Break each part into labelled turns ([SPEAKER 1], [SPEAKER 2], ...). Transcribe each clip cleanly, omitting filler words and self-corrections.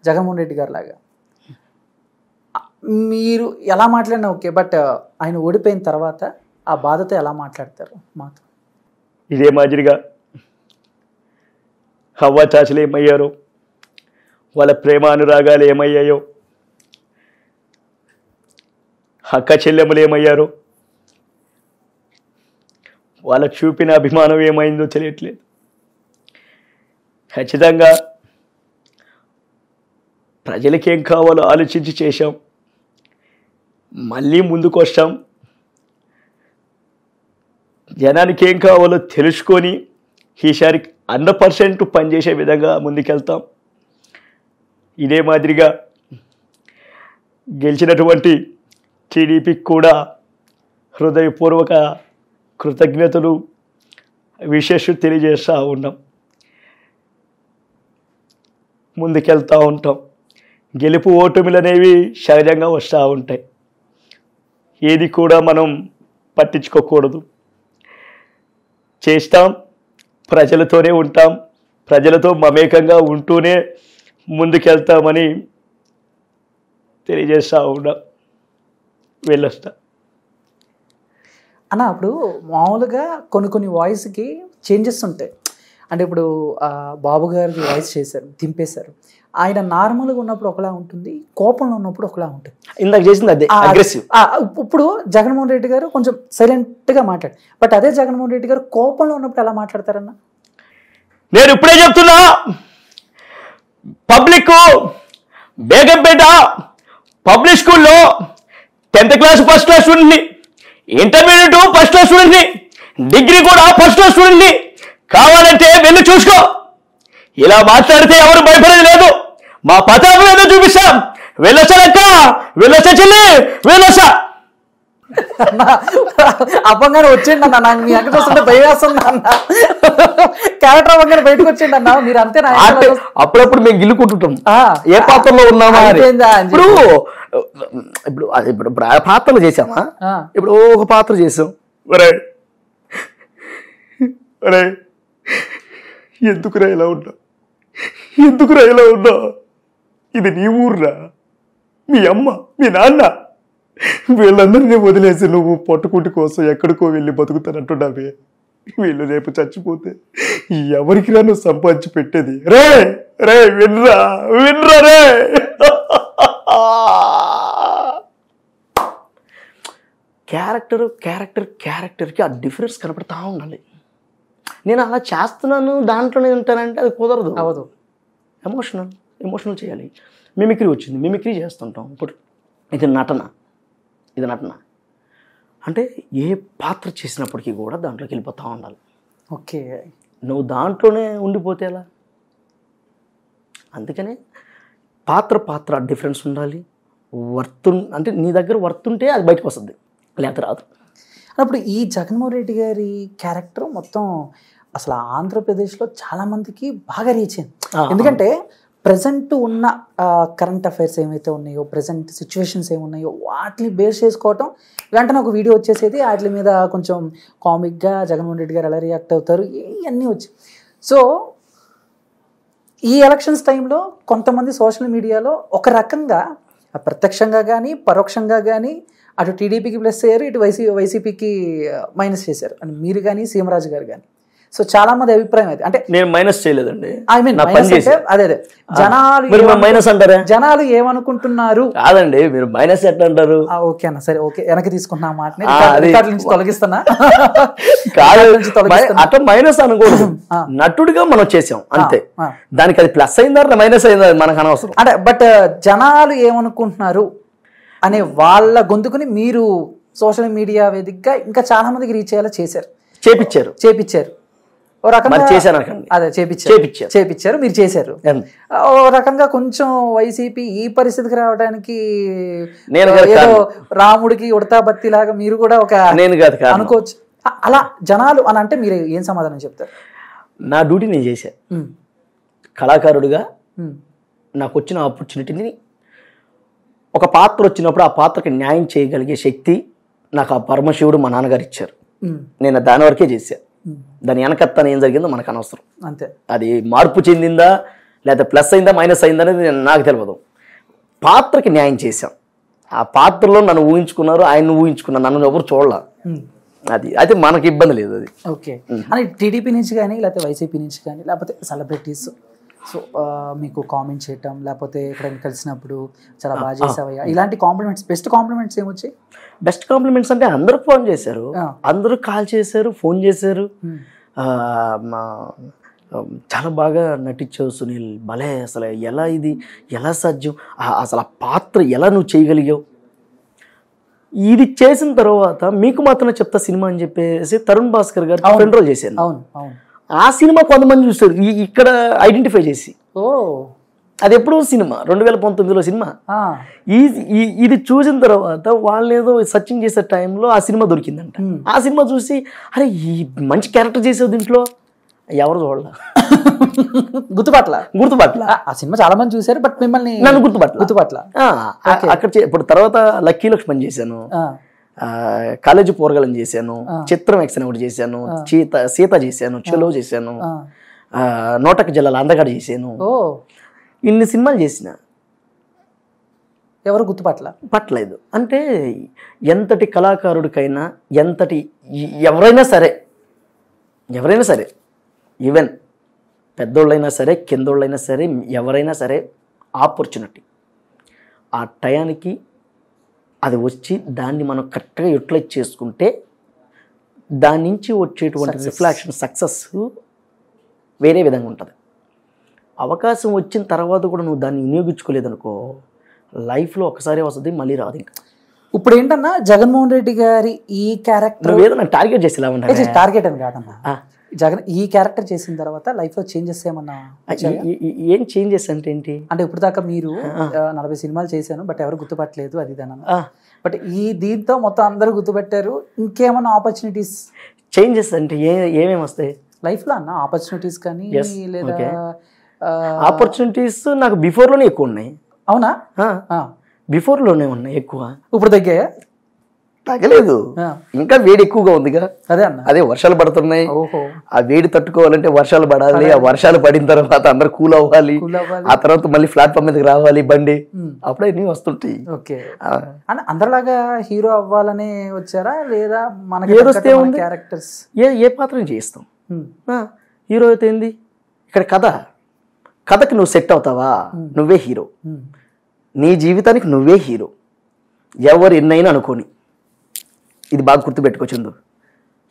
[SPEAKER 1] జగన్మోహన్ రెడ్డి గారి లాగా. మీరు ఎలా మాట్లాడినా ఓకే, బట్ ఆయన ఓడిపోయిన తర్వాత ఆ బాధతో ఎలా మాట్లాడతారు మాతో?
[SPEAKER 2] ఇదే మాదిరిగా హవ్వ చాచలు ఏమయ్యారో, వాళ్ళ ప్రేమానురాగాలు ఏమయ్యాయో, అక్క చెల్లెమ్మలు ఏమయ్యారో, వాళ్ళకు చూపిన అభిమానం ఏమైందో తెలియట్లేదు. ఖచ్చితంగా ప్రజలకి ఏం కావాలో ఆలోచించి చేశాం. మళ్ళీ ముందుకు వస్తాం. జనానికి ఏం కావాలో తెలుసుకొని ఈసారి 100% పనిచేసే విధంగా ముందుకెళ్తాం. ఇదే మాదిరిగా గెలిచినటువంటి టీడీపీకి కూడా హృదయపూర్వక కృతజ్ఞతలు, విశేషాలు తెలియజేస్తూ ఉన్నాం. ముందుకెళ్తూ ఉంటాం. గెలుపు ఓటమిలు అనేవి సహజంగా వస్తూ ఉంటాయి. ఏది కూడా మనం పట్టించుకోకూడదు. చేస్తాం, ప్రజలతోనే ఉంటాం, ప్రజలతో మమేకంగా ఉంటూనే ముందుకెళ్తామని తెలియజేస్తూ ఉన్నాం. వెళ్ళొస్తా
[SPEAKER 1] అన్న. అప్పుడు మామూలుగా కొన్ని వాయిస్కి చేంజెస్ ఉంటాయి. అంటే ఇప్పుడు బాబు గారికి వాయిస్ చేశారు, దింపేశారు. ఆయన నార్మల్గా ఉన్నప్పుడు ఒకలా ఉంటుంది, కోపంలో ఉన్నప్పుడు ఒకలా ఉంటుంది.
[SPEAKER 2] ఇందాక చేసింది అదే అగ్రెసివ్.
[SPEAKER 1] ఇప్పుడు జగన్మోహన్ రెడ్డి గారు కొంచెం సైలెంట్గా మాట్లాడు, బట్ అదే జగన్మోహన్ రెడ్డి గారు కోపంలో ఉన్నప్పుడు ఎలా మాట్లాడతారన్న?
[SPEAKER 2] నేను ఇప్పుడే చెప్తున్నా, పబ్లిక్ బేగంపేట పబ్లిక్ స్కూల్లో 10th క్లాస్ ఫస్ట్ క్లాస్ స్టూడెంట్ని, ఇంటర్మీడియట్ ఫస్ట్ క్లాస్ స్టూడెంట్ని, డిగ్రీ కూడా ఫస్ట్ క్లాస్ స్టూడెంట్ని. కావాలంటే వెళ్ళి చూసుకో. ఇలా మాట్లాడితే ఎవరు భయపడేది లేదు. మా పతాపం ఏదో చూపిస్తాం. వెళ్ళొచ్చాక వెళ్ళొచ్చా చెల్లి, వెళ్ళొచ్చా.
[SPEAKER 1] అవ్వంగానే వచ్చిండి అన్న, నాకు మీ అంగటి వస్తుంటే భయం వేస్తుంది అన్న. క్యారెక్టర్ అవ్వగానే బయటకు వచ్చిండి అన్న. మీరు అంతేనా?
[SPEAKER 2] అప్పుడప్పుడు మేము గిల్లుకుంటుంటాం ఏ పాత్రలో ఉన్నామా. ఇప్పుడు ఇప్పుడు ఇప్పుడు పాత్రలు చేసామా, ఇప్పుడు ఒక పాత్ర చేసాం. ఎందుకురా ఇలా ఉన్నా, ఎందుకురా ఇలా ఉన్నా, ఇది నీ ఊర్రా, మీ అమ్మ మీ నాన్న వీళ్ళందరినీ వదిలేసి నువ్వు పొట్టుకుంటి కోసం ఎక్కడికో వెళ్ళి బతుకుతానంటున్నావే. వీళ్ళు రేపు చచ్చిపోతే ఎవరికి రా నువ్వు సంపాదించి పెట్టేది? రే రే వినరా వినరా రే. క్యారెక్టర్కి ఆ డిఫరెన్స్ కనపడతా ఉండాలి. నేను అలా చేస్తున్నాను దాంట్లోనే ఉంటానంటే అది కుదరదు, అవ్వదు. ఎమోషనల్ చేయాలి. మిమిక్రీ వచ్చింది, మిమిక్రీ చేస్తుంటాం. ఇప్పుడు ఇది నటన అంటే ఏ పాత్ర చేసినప్పటికీ కూడా దాంట్లోకి వెళ్ళిపోతూ ఉండాలి.
[SPEAKER 1] ఓకే,
[SPEAKER 2] నువ్వు దాంట్లోనే ఉండిపోతే ఎలా? అందుకనే పాత్ర డిఫరెన్స్ ఉండాలి. అంటే నీ దగ్గర వర్తుంటే అది బయటకు వస్తుంది, లేకపోతే రాదు.
[SPEAKER 1] అప్పుడు ఈ జగన్మోహన్ రెడ్డి గారి క్యారెక్టర్ మొత్తం అసలు ఆంధ్రప్రదేశ్లో చాలా మందికి బాగా రీచ్ అయింది. ఎందుకంటే ప్రజెంట్ ఉన్న కరెంట్ అఫైర్స్ ఏమైతే ఉన్నాయో, ప్రజెంట్ సిచ్యువేషన్స్ ఏమున్నాయో వాటిని బేస్ చేసుకోవటం, వెంటనే ఒక వీడియో వచ్చేసేది, వాటి మీద కొంచెం కామిక్గా జగన్మోహన్ రెడ్డి గారు ఎలా రియాక్ట్ అవుతారు ఇవన్నీ వచ్చాయి. సో ఈ ఎలక్షన్స్ టైంలో కొంతమంది సోషల్ మీడియాలో ఒక రకంగా ప్రత్యక్షంగా కానీ పరోక్షంగా కానీ అటు టీడీపీకి ప్లస్ అయ్యారు, ఇటు వైసీపీకి మైనస్ చేశారు. అని మీరు కానీ సీమరాజు గారు కానీ. సో చాలా మంది అభిప్రాయం అది. అంటే
[SPEAKER 2] నేను మైనస్ చేయలేదండి,
[SPEAKER 1] ఐ మీన్ అదే జనాలు ఏమనుకుంటున్నారు
[SPEAKER 2] కాదండి. మీరు మైనస్ ఎట్లా అంటారు?
[SPEAKER 1] ఓకే అన్న, సరే ఓకే, వెనక్కి తీసుకున్నా మాటని నుంచి తొలగిస్తున్నా.
[SPEAKER 2] అట్లా మైనస్ అనకూడదు, నటుడిగా మనం చేసాం అంతే. దానికి అది ప్లస్ అయిందా మైనస్ అయిందా మనకు అనవసరం.
[SPEAKER 1] అంటే బట్ జనాలు ఏమనుకుంటున్నారు అనే వాళ్ళ గొంతుకుని మీరు సోషల్ మీడియా వేదికగా ఇంకా చాలా మందికి రీచ్ అయ్యేలా చేపించారు. ఓ రకంగా అదే చేపించారు, మీరు చేశారు. ఓ రకంగా కొంచెం వైసీపీ ఈ పరిస్థితికి రావడానికి ఏదో రాముడికి ఉడతా బత్తి లాగా మీరు కూడా ఒక అనుకోవచ్చు. అలా జనాలు అని అంటే మీరు ఏం సమాధానం చెప్తారు?
[SPEAKER 2] నా డ్యూటీ నేను చేశాను కళాకారుడిగా. నాకు వచ్చిన ఆపర్చునిటీని, ఒక పాత్ర వచ్చినప్పుడు ఆ పాత్రకి న్యాయం చేయగలిగే శక్తి నాకు ఆ పరమశివుడు మా నాన్నగారు ఇచ్చారు. నేను దాని వరకే చేశాను. దాని వెనకత్తన ఏం జరిగిందో మనకు అనవసరం.
[SPEAKER 1] అంతే.
[SPEAKER 2] అది మార్పు చెందిందా లేదా ప్లస్ అయిందా మైనస్ అయిందా అనేది నాకు తెలియదు. పాత్రకి న్యాయం చేశాం. ఆ పాత్రలో నన్ను ఊహించుకున్నారు, ఆయన ఊహించుకున్నారు, నన్ను ఎవరు చూడాల. అది అయితే మనకి ఇబ్బంది లేదు. అది
[SPEAKER 1] ఓకే. అని టీడీపీ నుంచి కానీ లేకపోతే వైసీపీ నుంచి కానీ లేకపోతే సెలబ్రిటీస్ సో మీకు కామెంట్ చేయటం లేకపోతే ఎక్కడైనా కలిసినప్పుడు చాలా బాగా చేసావయ్యా ఇలాంటి కాంప్లిమెంట్స్, బెస్ట్ కాంప్లిమెంట్స్ ఏమొచ్చాయి?
[SPEAKER 2] బెస్ట్ కాంప్లిమెంట్స్ అంటే అందరూ ఫోన్ చేశారు, అందరూ కాల్ చేశారు, ఫోన్ చేశారు. చాలా బాగా నటించావు సునీల్, భలే, అసలు ఎలా ఇది ఎలా సాధ్యం, అసలు ఆ పాత్ర ఎలా నువ్వు చేయగలిగావు. ఇది చేసిన తర్వాత మీకు మాత్రమే చెప్తా సినిమా అని చెప్పేసి తరుణ్ భాస్కర్ గారు ఫ్రెండ్ రోల్ చేశాను. ఆ సినిమా కొంతమంది చూస్తారు ఇక్కడ ఐడెంటిఫై చేసి, అది ఎప్పుడో సినిమా 2019లో సినిమా. ఇది చూసిన తర్వాత వాళ్ళు ఏదో సర్చింగ్ చేసే టైంలో ఆ సినిమా దొరికిందంట. ఆ సినిమా చూసి అరే ఈ మంచి క్యారెక్టర్ చేసావు దీంట్లో, ఎవరు చూడాల, గుర్తుపట్ల.
[SPEAKER 1] ఆ సినిమా చాలా మంది చూసారు బట్ మిమ్మల్ని
[SPEAKER 2] నన్ను గుర్తుపట్ల. అక్కడ ఇప్పుడు తర్వాత లక్కీ లక్ష్మణ్ చేశాను, కాలేజీ పోరగాళ్ళని చేశాను, చిత్రం ఎక్స్ అని ఒకటి చేశాను, సీత చేశాను, చెలో చేశాను, నోటక జిల్లాలో అందగాడు చేశాను. ఇన్ని సినిమాలు చేసిన
[SPEAKER 1] ఎవరు పట్టలేదు.
[SPEAKER 2] అంటే ఎంతటి కళాకారుడికైనా ఎవరైనా సరే ఈవెన్ పెద్దోళ్ళైనా సరే కిందోళ్ళైనా సరే ఎవరైనా సరే ఆపర్చునిటీ ఆ టయానికి అది వచ్చి దాన్ని మనం కరెక్ట్గా యూటిలైజ్ చేసుకుంటే దాని నుంచి వచ్చేటువంటి రిఫ్లెక్షన్ సక్సెస్ వేరే విధంగా ఉంటుంది. అవకాశం వచ్చిన తర్వాత కూడా నువ్వు దాన్ని వినియోగించుకోలేదనుకో లైఫ్లో ఒకసారి వస్తుంది, మళ్ళీ రాదు. ఇంకా
[SPEAKER 1] ఇప్పుడు ఏంటన్నా జగన్మోహన్ రెడ్డి గారి ఈ క్యారెక్టర్
[SPEAKER 2] ఏదన్నా టార్గెట్ చేసేలా ఉంటా.
[SPEAKER 1] టార్గెట్ అని కాదన్నా, జగన్ ఈ క్యారెక్టర్ చేసిన తర్వాత లైఫ్లో చేంజెస్ ఏమన్నా?
[SPEAKER 2] ఏం చేంజెస్ అంటే ఏంటి
[SPEAKER 1] అంటే ఇప్పుడు దాకా మీరు 40 సినిమాలు చేశాను బట్ ఎవరు గుర్తుపట్టలేదు అది దాని, బట్ దీంతో మొత్తం అందరూ గుర్తుపెట్టారు. ఇంకేమన్నా ఆపర్చునిటీస్
[SPEAKER 2] చేంజెస్ అంటే ఏమేమి వస్తాయి
[SPEAKER 1] లైఫ్లో అన్న? ఆపర్చునిటీస్ కానీ లేదా
[SPEAKER 2] ఆపర్చునిటీస్ నాకు బిఫోర్లోనే ఎక్కువ ఉన్నాయి.
[SPEAKER 1] అవునా?
[SPEAKER 2] బిఫోర్లోనే ఉన్నాయి ఎక్కువ.
[SPEAKER 1] ఇప్పుడు
[SPEAKER 2] తగ్గలేదు, ఇంకా వేడి ఎక్కువగా ఉందిగా. అదే వర్షాలు పడుతున్నాయి, ఆ వేడి తట్టుకోవాలంటే వర్షాలు పడాలి, ఆ వర్షాలు పడిన తర్వాత అందరు కూల్ అవ్వాలి, ఆ తర్వాత మళ్ళీ ప్లాట్ఫామ్ మీదకి రావాలి బండి, అప్పుడే అన్ని వస్తుంటాయి.
[SPEAKER 1] అందరిలాగా హీరో అవ్వాలని వచ్చారా లేదా మనకి
[SPEAKER 2] ఏదొస్తే ఉంది
[SPEAKER 1] క్యారెక్టర్స్
[SPEAKER 2] ఏ పాత్ర చేస్తాం? హీరో అయితే ఏంది ఇక్కడ కథకి నువ్వు సెట్ అవుతావా, నువ్వే హీరో, నీ జీవితానికి నువ్వే హీరో. ఎవరు ఎన్నైనా అనుకోని, ఇది బాగా గుర్తుపెట్టుకోవచ్చు,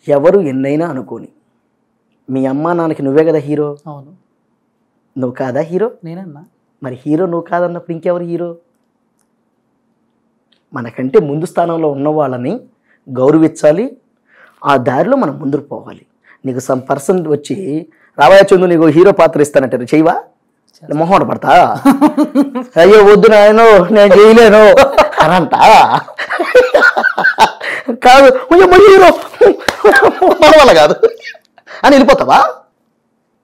[SPEAKER 2] ఎవరు ఎన్నైనా అనుకోని మీ అమ్మా నాన్నకి నువ్వే కదా హీరో.
[SPEAKER 1] అవును,
[SPEAKER 2] నువ్వు కాదా హీరో?
[SPEAKER 1] నేనన్నా.
[SPEAKER 2] మరి హీరో నువ్వు కాదన్నప్పుడు ఇంకెవరు హీరో? మనకంటే ముందు స్థానంలో ఉన్న వాళ్ళని గౌరవించాలి, ఆ దారిలో మనం ముందుకు పోవాలి. నీకు సమ్ పర్సన్ వచ్చి రావయ్య చందు నీకు హీరో పాత్ర ఇస్తానంటారు, చెయ్యవా? మొహమాట పడతా, అయ్యో వద్దు నాయనో నేను చేయలేను అనంట. కాదు హీరో మన వల్ల కాదు అని వెళ్ళిపోతావా?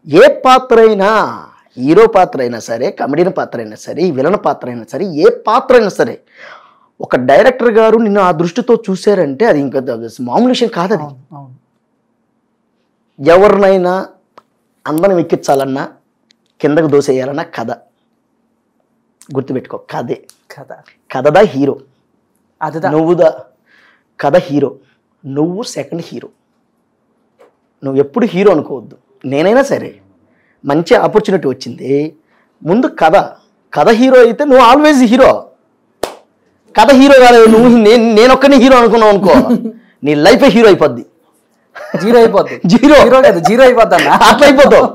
[SPEAKER 2] ఏ పాత్ర అయినా, హీరో పాత్ర అయినా సరే, కమెడియన్ పాత్ర అయినా సరే, విలన్ పాత్ర అయినా సరే, ఏ పాత్ర అయినా సరే, ఒక డైరెక్టర్ గారు నిన్ను ఆ దృష్టితో చూశారంటే అది ఇంకా మామూలు విషయం కాదు. అది ఎవరినైనా అందరం ఎక్కించాలన్నా కిందకు దోసేయాలన్నా కథ గుర్తుపెట్టుకో, కథదా హీరో, నువ్వుదా కథ హీరో, నువ్వు సెకండ్ హీరో. నువ్వు ఎప్పుడు హీరో అనుకోవద్దు. నేనైనా సరే మంచి ఆపర్చునిటీ వచ్చింది, ముందు కథ హీరో అయితే నువ్వు ఆల్వేజ్ హీరో. కథ హీరో కాలేదు, నువ్వు నేనొక్కనే హీరో అనుకున్నావు అనుకో, నీ లైఫే హీరో అయిపోద్ది.
[SPEAKER 1] జీరో అయిపోద్ది అట్లా అయిపోతావు.